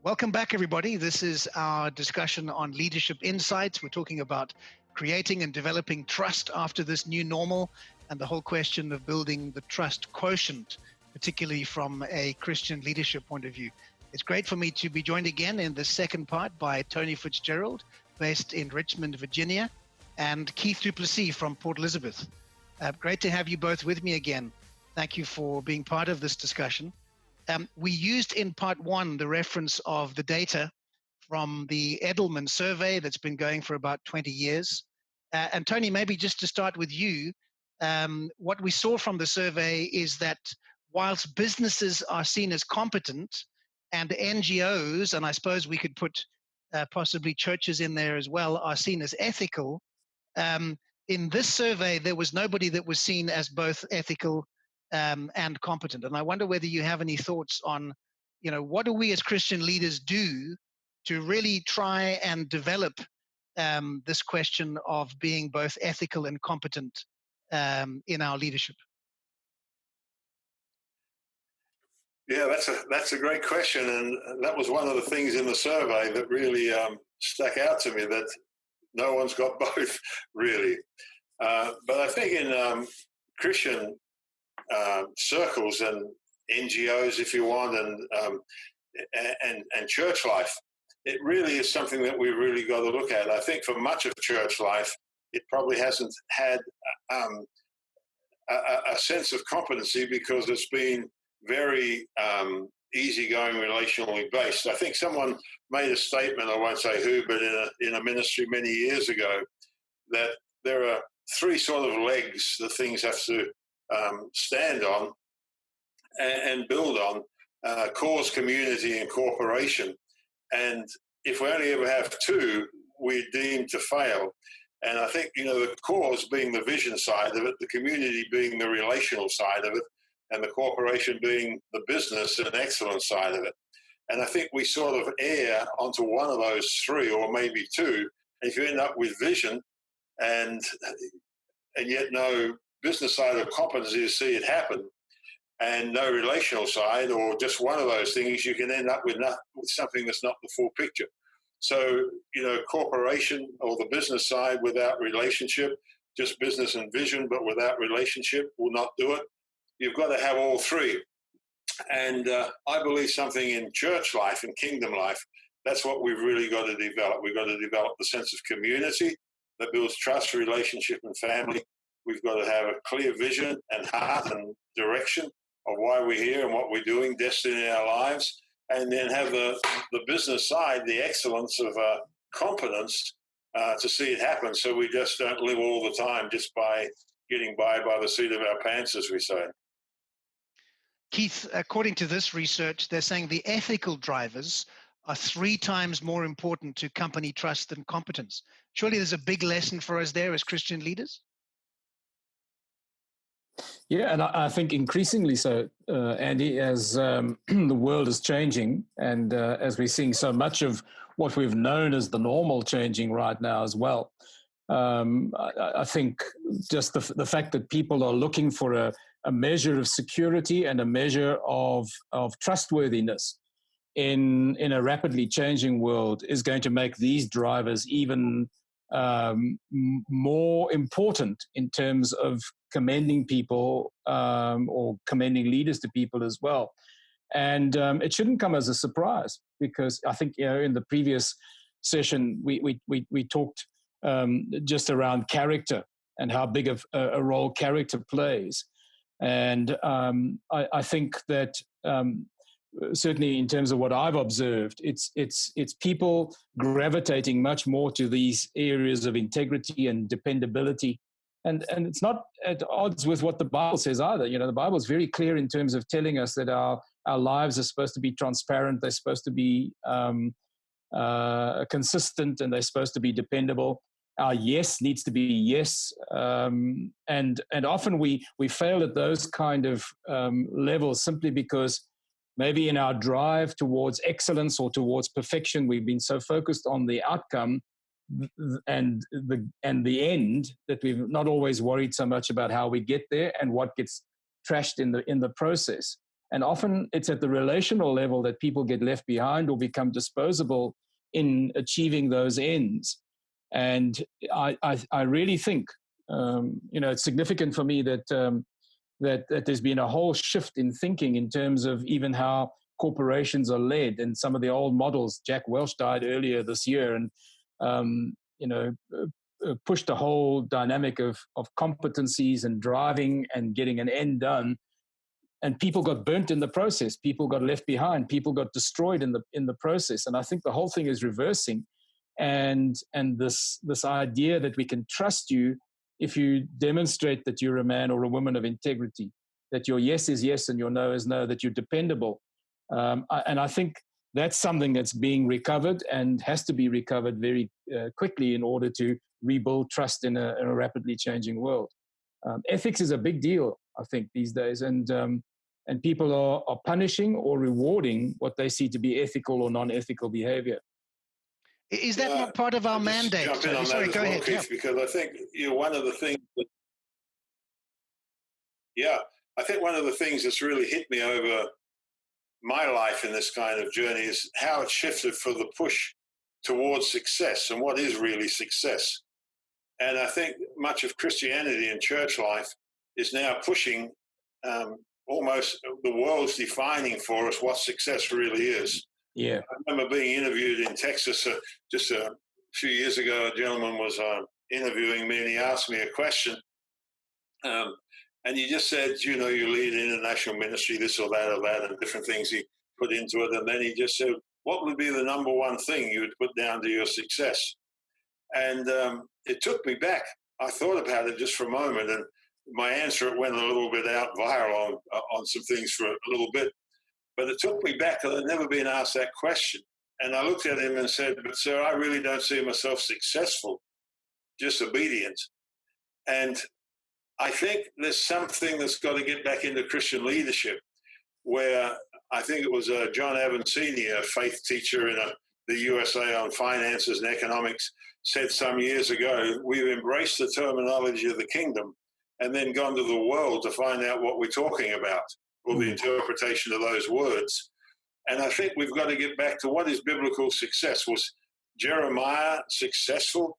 Welcome back, everybody. This is our discussion on leadership insights. We're talking about creating and developing trust after this new normal and the whole question of building the trust quotient, particularly from a Christian leadership point of view. It's great for me to be joined again in the second part by Tony Fitzgerald, based in Richmond, Virginia, and Keith du Plessis from Port Elizabeth. Great to have you both with me again. Thank you for being part of this discussion. We used in part one the reference of the data from the Edelman survey that's been going for about 20 years. And Tony, maybe just to start with you, what we saw from the survey is that whilst businesses are seen as competent and NGOs, and I suppose we could put possibly churches in there as well, are seen as ethical, in this survey, there was nobody that was seen as both ethical and competent. And I wonder whether you have any thoughts on, what do we as Christian leaders do to really try and develop this question of being both ethical and competent in our leadership? Yeah, that's a great question, and that was one of the things in the survey that really stuck out to me, that no one's got both, really. But I think in Christian circles and NGOs, if you want, and church life, it really is something that we really got to look at. I think for much of church life, it probably hasn't had a sense of competency because it's been very easygoing, relationally based. I think someone made a statement, I won't say who, but in a ministry many years ago, that there are three sort of legs that things have to stand on and build on: cause, community, and cooperation. And if we only ever have two, we're deemed to fail. And I think, the cause being the vision side of it, the community being the relational side of it, and the cooperation being the business and excellence side of it. And I think we sort of err onto one of those three, or maybe two. And if you end up with vision and yet no business side of competency to see it happen, and no relational side, or just one of those things, you can end up with something that's not the full picture. So, cooperation or the business side without relationship, just business and vision, but without relationship, will not do it. You've got to have all three. And I believe something in church life and kingdom life, that's what we've really got to develop. We've got to develop the sense of community that builds trust, relationship, and family. We've got to have a clear vision and heart and direction of why we're here and what we're doing, destiny in our lives, and then have the business side, the excellence of competence to see it happen, so we just don't live all the time just by getting by the seat of our pants, as we say. Keith, according to this research, they're saying the ethical drivers are 3 times more important to company trust than competence. Surely there's a big lesson for us there as Christian leaders? Yeah, and I think increasingly so, Andy, as the world is changing, and as we're seeing so much of what we've known as the normal changing right now as well. I think just the fact that people are looking for a measure of security and a measure of trustworthiness in a rapidly changing world is going to make these drivers even more important in terms of commending people or commending leaders to people as well. And it shouldn't come as a surprise, because I think, in the previous session, we talked just around character and how big of a role character plays. And I think that certainly in terms of what I've observed, it's people gravitating much more to these areas of integrity and dependability. And it's not at odds with what the Bible says either. The Bible is very clear in terms of telling us that our lives are supposed to be transparent. They're supposed to be consistent, and they're supposed to be dependable. Our yes needs to be yes. And often we fail at those kind of levels simply because maybe in our drive towards excellence or towards perfection, we've been so focused on the outcome and the end that we've not always worried so much about how we get there and what gets trashed in the process. And often it's at the relational level that people get left behind or become disposable in achieving those ends. And I really think, it's significant for me that there's been a whole shift in thinking in terms of even how corporations are led, and some of the old models. Jack Welch died earlier this year, and pushed the whole dynamic of competencies and driving and getting an end done. And people got burnt in the process. People got left behind. People got destroyed in the process. And I think the whole thing is reversing. And this idea that we can trust you if you demonstrate that you're a man or a woman of integrity, that your yes is yes and your no is no, that you're dependable. And I think that's something that's being recovered and has to be recovered very quickly in order to rebuild trust in a rapidly changing world. Ethics is a big deal, I think, these days, and people are punishing or rewarding what they see to be ethical or non-ethical behavior. Is that not part of our mandate? Jump in on Sorry, that go as well, ahead. Keith, because I think one of the things I think one of the things that's really hit me over my life in this kind of journey is how it shifted for the push towards success and what is really success. And I think much of Christianity and church life is now pushing almost the world's defining for us what success really is. Yeah. I remember being interviewed in Texas just a few years ago. A gentleman was interviewing me, and he asked me a question. And he just said, you lead international ministry, this or that, and different things he put into it. And then he just said, what would be the number one thing you would put down to your success? And it took me back. I thought about it just for a moment, and my answer, it went a little bit out viral on some things for a little bit. But it took me back, because I'd never been asked that question. And I looked at him and said, but sir, I really don't see myself successful, just obedient. And I think there's something that's got to get back into Christian leadership, where I think it was John Evans Sr., a faith teacher in the USA on finances and economics, said some years ago, we've embraced the terminology of the kingdom and then gone to the world to find out what we're talking about, or the interpretation of those words. And I think we've got to get back to what is biblical success. Was Jeremiah successful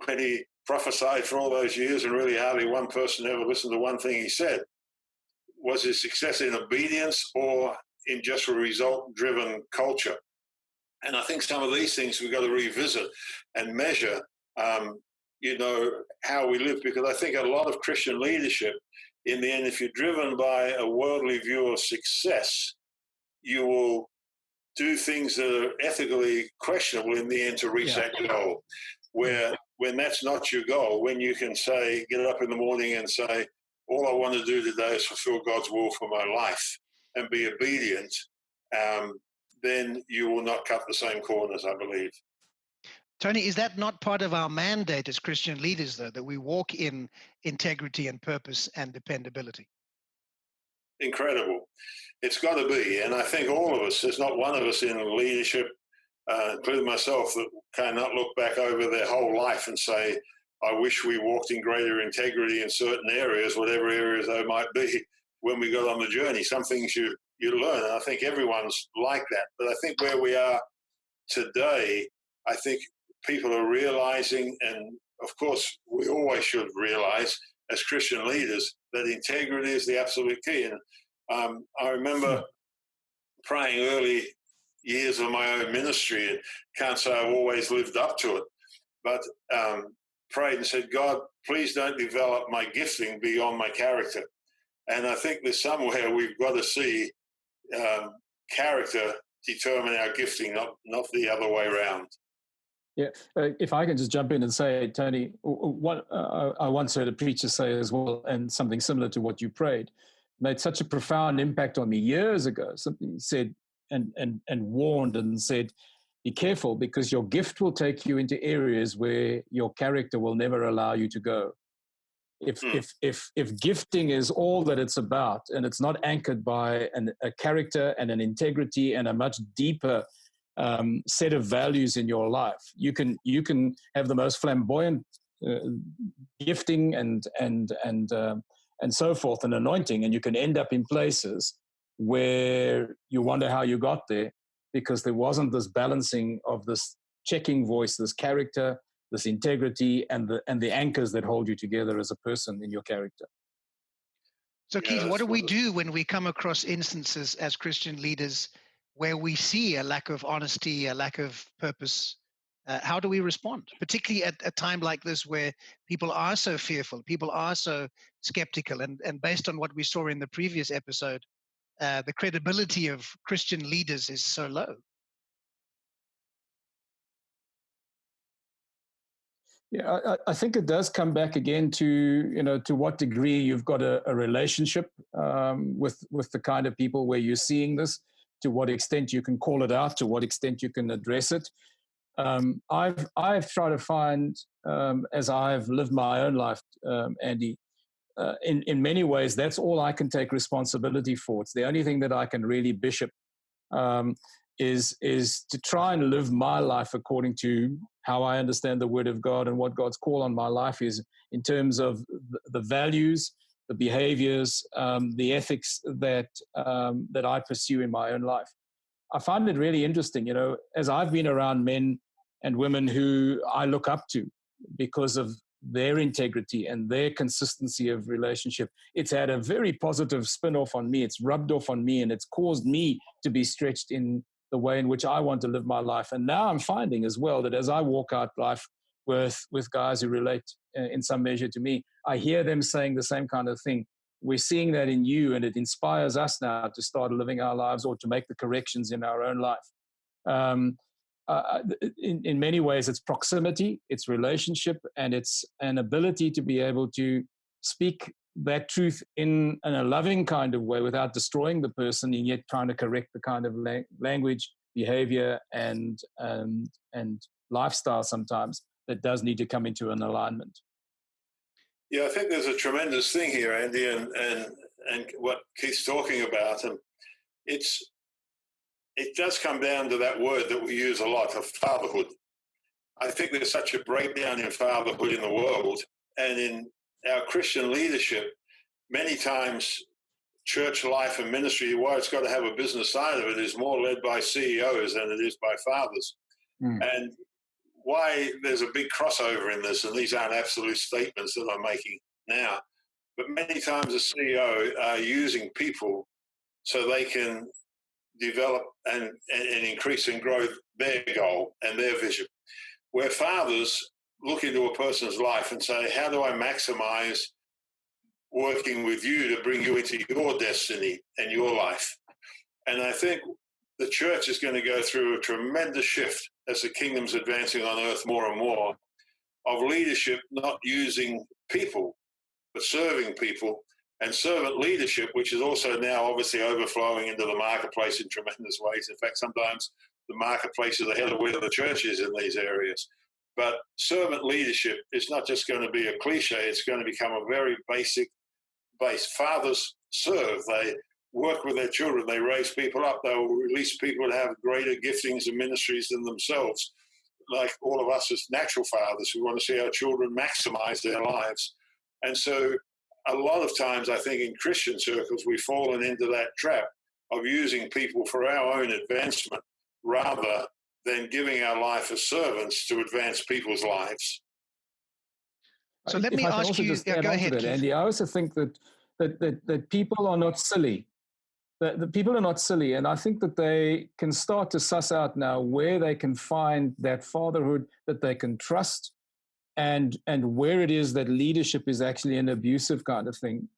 when he prophesied for all those years and really hardly one person ever listened to one thing he said? Was his success in obedience or in just a result-driven culture? And I think some of these things we've got to revisit and measure, how we live, because I think a lot of Christian leadership, in the end, if you're driven by a worldly view of success, you will do things that are ethically questionable in the end to reach that goal. Where when that's not your goal, when you can say, get up in the morning and say, all I want to do today is fulfill God's will for my life and be obedient, then you will not cut the same corners, I believe. Tony, is that not part of our mandate as Christian leaders, though, that we walk in integrity and purpose and dependability? Incredible. It's got to be. And I think all of us, there's not one of us in leadership, including myself, that cannot look back over their whole life and say, I wish we walked in greater integrity in certain areas, whatever areas they might be, when we got on the journey. Some things you learn, and I think everyone's like that. But I think where we are today, I think people are realizing, and of course we always should realize as Christian leaders, that integrity is the absolute key. And I remember praying early years of my own ministry, and can't say I've always lived up to it, but prayed and said, God, please don't develop my gifting beyond my character. And I think there's somewhere we've got to see character determine our gifting, not the other way around. Yeah, if I can just jump in and say, Tony, what I once heard a preacher say as well, and something similar to what you prayed, made such a profound impact on me years ago. Something he said and warned and said, be careful, because your gift will take you into areas where your character will never allow you to go. If gifting is all that it's about, and it's not anchored by a character and an integrity and a much deeper set of values in your life, you can have the most flamboyant gifting and so forth, and anointing, and you can end up in places where you wonder how you got there, because there wasn't this balancing of this checking voice, this character, this integrity, and the anchors that hold you together as a person in your character. So, Keith, what do we do when we come across instances as Christian leaders where we see a lack of honesty, a lack of purpose? How do we respond, particularly at a time like this where people are so fearful, people are so skeptical, and based on what we saw in the previous episode, the credibility of Christian leaders is so low? Yeah, I think it does come back again to to what degree you've got a relationship with the kind of people where you're seeing this, to what extent you can call it out, to what extent you can address it. I've tried to find, as I've lived my own life, Andy, in many ways, that's all I can take responsibility for. It's the only thing that I can really bishop, is to try and live my life according to how I understand the Word of God and what God's call on my life is, in terms of the values, the behaviors, the ethics that I pursue in my own life. I find it really interesting, as I've been around men and women who I look up to because of their integrity and their consistency of relationship. It's had a very positive spin-off on me. It's rubbed off on me, and it's caused me to be stretched in the way in which I want to live my life. And now I'm finding as well that as I walk out life with guys who relate in some measure to me, I hear them saying the same kind of thing. We're seeing that in you, and it inspires us now to start living our lives, or to make the corrections in our own life. In many ways, it's proximity, it's relationship, and it's an ability to be able to speak that truth in a loving kind of way without destroying the person, and yet trying to correct the kind of language, behavior, and lifestyle sometimes that does need to come into an alignment. Yeah, I think there's a tremendous thing here, Andy, and what Keith's talking about, and it does come down to that word that we use a lot, of fatherhood. I think there's such a breakdown in fatherhood in the world, and in our Christian leadership, many times church life and ministry, why it's got to have a business side of it, is more led by CEOs than it is by fathers. And why there's a big crossover in this, and these aren't absolute statements that I'm making now, but many times a CEO are using people so they can develop and increase and grow their goal and their vision. Where fathers look into a person's life and say, how do I maximize working with you to bring you into your destiny and your life? And I think the church is going to go through a tremendous shift as the kingdom's advancing on earth more and more, of leadership not using people, but serving people, and servant leadership, which is also now obviously overflowing into the marketplace in tremendous ways. In fact, sometimes the marketplace is ahead of where the church is in these areas. But servant leadership is not just going to be a cliche, it's going to become a very basic base. Fathers serve, they work with their children, they raise people up, they will release people to have greater giftings and ministries than themselves. Like all of us as natural fathers, we want to see our children maximize their lives. And so a lot of times, I think in Christian circles, we've fallen into that trap of using people for our own advancement rather than giving our life as servants to advance people's lives. So let me ask you, go ahead, Keith. Andy. I also think that people are not silly. The people are not silly, and I think that they can start to suss out now where they can find that fatherhood that they can trust, and where it is that leadership is actually an abusive kind of thing.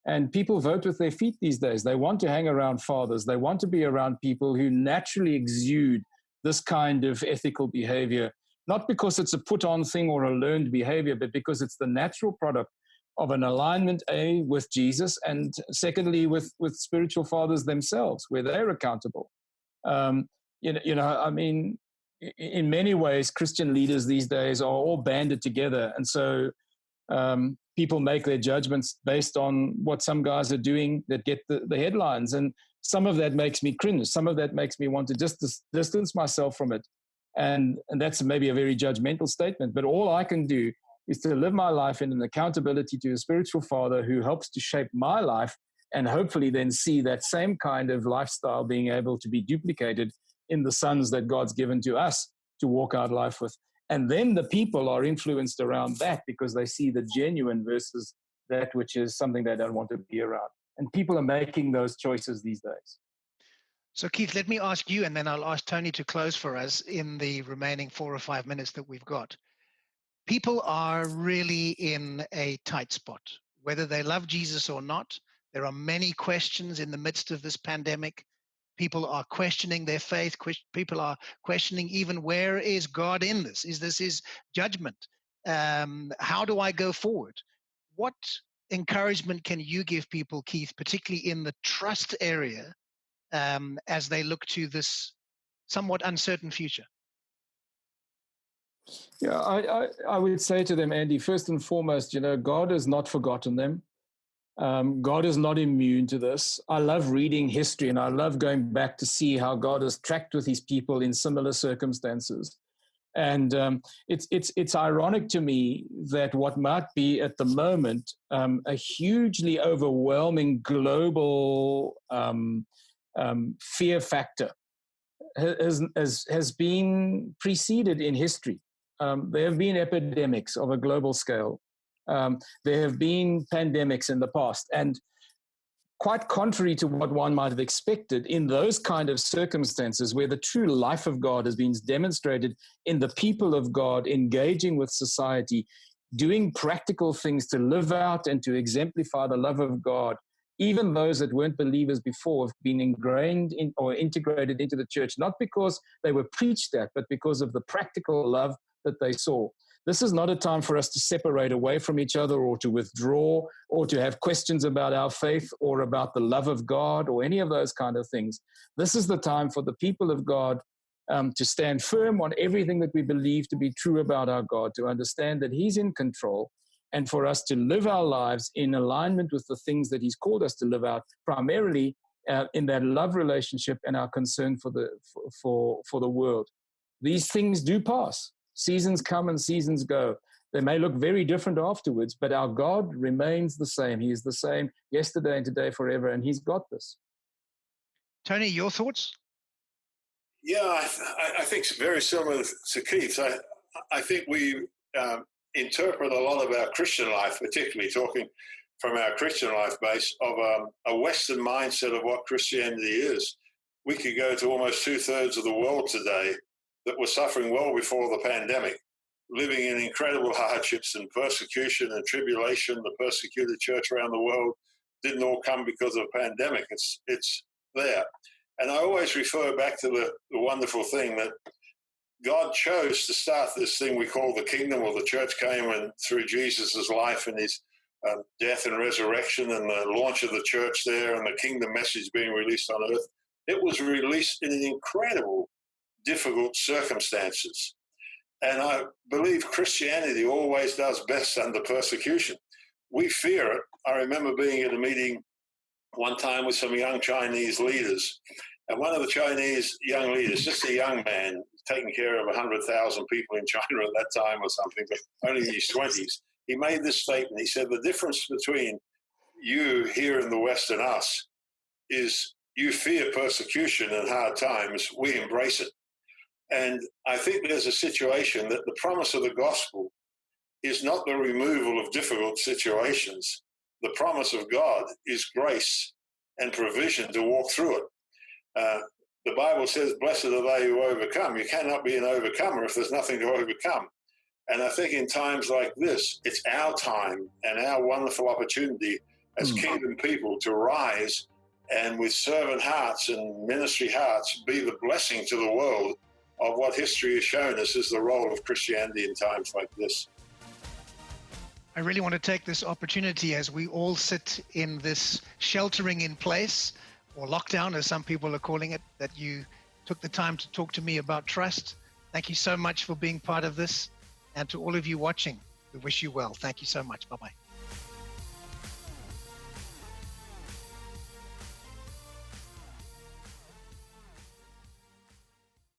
And people vote with their feet these days. They want to hang around fathers. They want to be around people who naturally exude this kind of ethical behavior, not because it's a put-on thing or a learned behavior, but because it's the natural product of an alignment, A, with Jesus, and secondly, with spiritual fathers themselves, where they're accountable. I mean, in many ways, Christian leaders these days are all banded together. And so people make their judgments based on what some guys are doing that get the headlines. And some of that makes me cringe. Some of that makes me want to just distance myself from it. And that's maybe a very judgmental statement. But all I can do is to live my life in an accountability to a spiritual father who helps to shape my life and hopefully then see that same kind of lifestyle being able to be duplicated in the sons that God's given to us to walk out life with. And then the people are influenced around that because they see the genuine versus that which is something they don't want to be around. And people are making those choices these days. So Keith, let me ask you, and then I'll ask Tony to close for us in the remaining 4 or 5 minutes that we've got. People are really in a tight spot, whether they love Jesus or not. There are many questions in the midst of this pandemic. People are questioning their faith. People are questioning even, where is God in this? Is this his judgment? How do I go forward? What encouragement can you give people, Keith, particularly in the trust area, as they look to this somewhat uncertain future? Yeah, I would say to them, Andy, first and foremost, God has not forgotten them. God is not immune to this. I love reading history, and I love going back to see how God has tracked with his people in similar circumstances. And it's ironic to me that what might be at the moment a hugely overwhelming global fear factor has been preceded in history. There have been epidemics of a global scale. There have been pandemics in the past, and quite contrary to what one might have expected, in those kind of circumstances where the true life of God has been demonstrated in the people of God engaging with society, doing practical things to live out and to exemplify the love of God, even those that weren't believers before have been ingrained in or integrated into the church, not because they were preached at, but because of the practical love that they saw. This is not a time for us to separate away from each other or to withdraw or to have questions about our faith or about the love of God or any of those kind of things. This is the time for the people of God to stand firm on everything that we believe to be true about our God, to understand that he's in control, and for us to live our lives in alignment with the things that he's called us to live out, primarily in that love relationship and our concern for the world. These things do pass. Seasons come and seasons go. They may look very different afterwards, but our God remains the same. He is the same yesterday and today forever, and he's got this. Tony, your thoughts? Yeah, I think it's very similar to Keith. I think we interpret a lot of our Christian life, particularly talking from our Christian life base, of a Western mindset of what Christianity is. We could go to almost 2/3 of the world today that were suffering well before the pandemic, living in incredible hardships and persecution and tribulation. The persecuted church around the world didn't all come because of the pandemic. It's there. And I always refer back to the wonderful thing that God chose to start this thing we call the kingdom, or the church came and through Jesus' life and his death and resurrection and the launch of the church there and the kingdom message being released on earth. It was released in an incredible difficult circumstances. And I believe Christianity always does best under persecution. We fear it. I remember being at a meeting one time with some young Chinese leaders, and one of the Chinese young leaders, just a young man, taking care of 100,000 people in China at that time or something, but only in his 20s, he made this statement. He said, the difference between you here in the West and us is you fear persecution and hard times, we embrace it. And I think there's a situation that the promise of the gospel is not the removal of difficult situations. The promise of God is grace and provision to walk through it. The Bible says, blessed are they who overcome. You cannot be an overcomer if there's nothing to overcome. And I think in times like this, it's our time and our wonderful opportunity as kingdom people to rise and with servant hearts and ministry hearts be the blessing to the world of what history has shown us is the role of Christianity in times like this. I really want to take this opportunity as we all sit in this sheltering in place, or lockdown as some people are calling it, that you took the time to talk to me about trust. Thank you so much for being part of this. And to all of you watching, we wish you well. Thank you so much. Bye-bye.